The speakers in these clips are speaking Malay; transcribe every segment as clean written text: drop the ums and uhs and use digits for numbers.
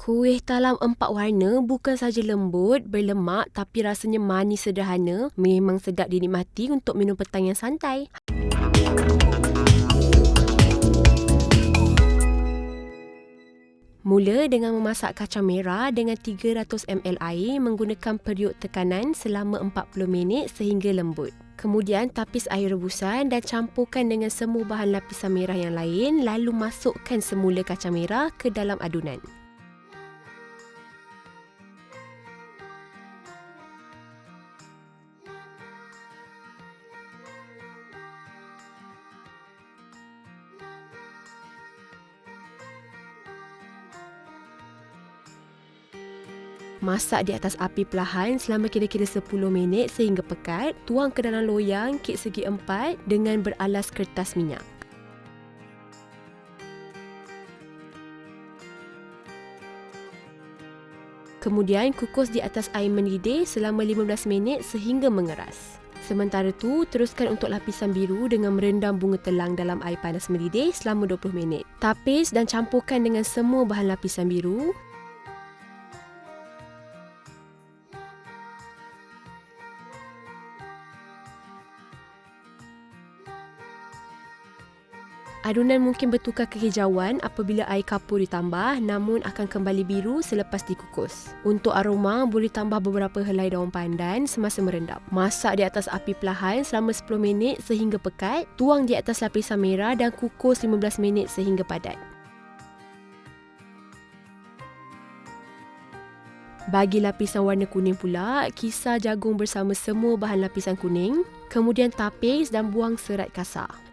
Kuih talam 4 warna bukan sahaja lembut, berlemak tapi rasanya manis sederhana. Memang sedap dinikmati untuk minum petang yang santai. Mula dengan memasak kacang merah dengan 300 ml air menggunakan periuk tekanan selama 40 minit sehingga lembut. Kemudian tapis air rebusan dan campurkan dengan semua bahan lapisan merah yang lain, lalu masukkan semula kacang merah ke dalam adunan. Masak di atas api perlahan selama kira-kira 10 minit sehingga pekat. Tuang ke dalam loyang kek segi 4 dengan beralas kertas minyak. Kemudian kukus di atas air mendidih selama 15 minit sehingga mengeras. Sementara tu, teruskan untuk lapisan biru dengan merendam bunga telang dalam air panas mendidih selama 20 minit. Tapis dan campurkan dengan semua bahan lapisan biru. Adunan mungkin bertukar kehijauan apabila air kapur ditambah, namun akan kembali biru selepas dikukus. Untuk aroma, boleh tambah beberapa helai daun pandan semasa merendam. Masak di atas api perlahan selama 10 minit sehingga pekat. Tuang di atas lapisan merah dan kukus 15 minit sehingga padat. Bagi lapisan warna kuning pula, kisar jagung bersama semua bahan lapisan kuning, kemudian tapis dan buang serat kasar.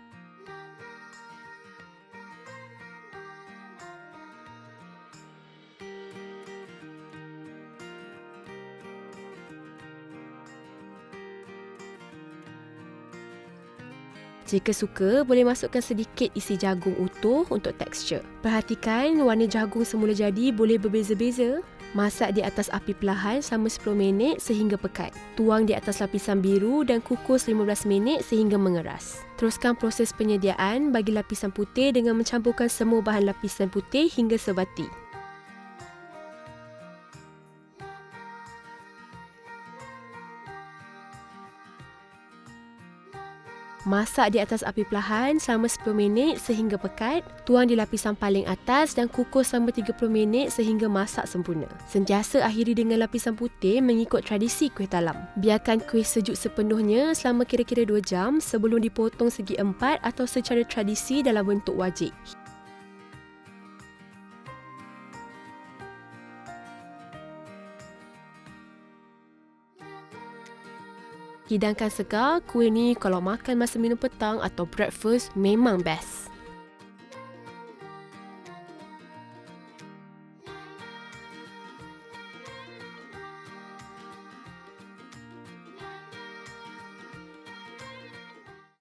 Jika suka, boleh masukkan sedikit isi jagung utuh untuk tekstur. Perhatikan warna jagung semula jadi boleh berbeza-beza. Masak di atas api perlahan selama 10 minit sehingga pekat. Tuang di atas lapisan biru dan kukus 15 minit sehingga mengeras. Teruskan proses penyediaan bagi lapisan putih dengan mencampurkan semua bahan lapisan putih hingga sebati. Masak di atas api perlahan selama 10 minit sehingga pekat. Tuang di lapisan paling atas dan kukus selama 30 minit sehingga masak sempurna. Sentiasa akhiri dengan lapisan putih mengikut tradisi kuih talam. Biarkan kuih sejuk sepenuhnya selama kira-kira 2 jam sebelum dipotong segi 4 atau secara tradisi dalam bentuk wajik. Hidangkan segar, kuih ni kalau makan masa minum petang atau breakfast memang best.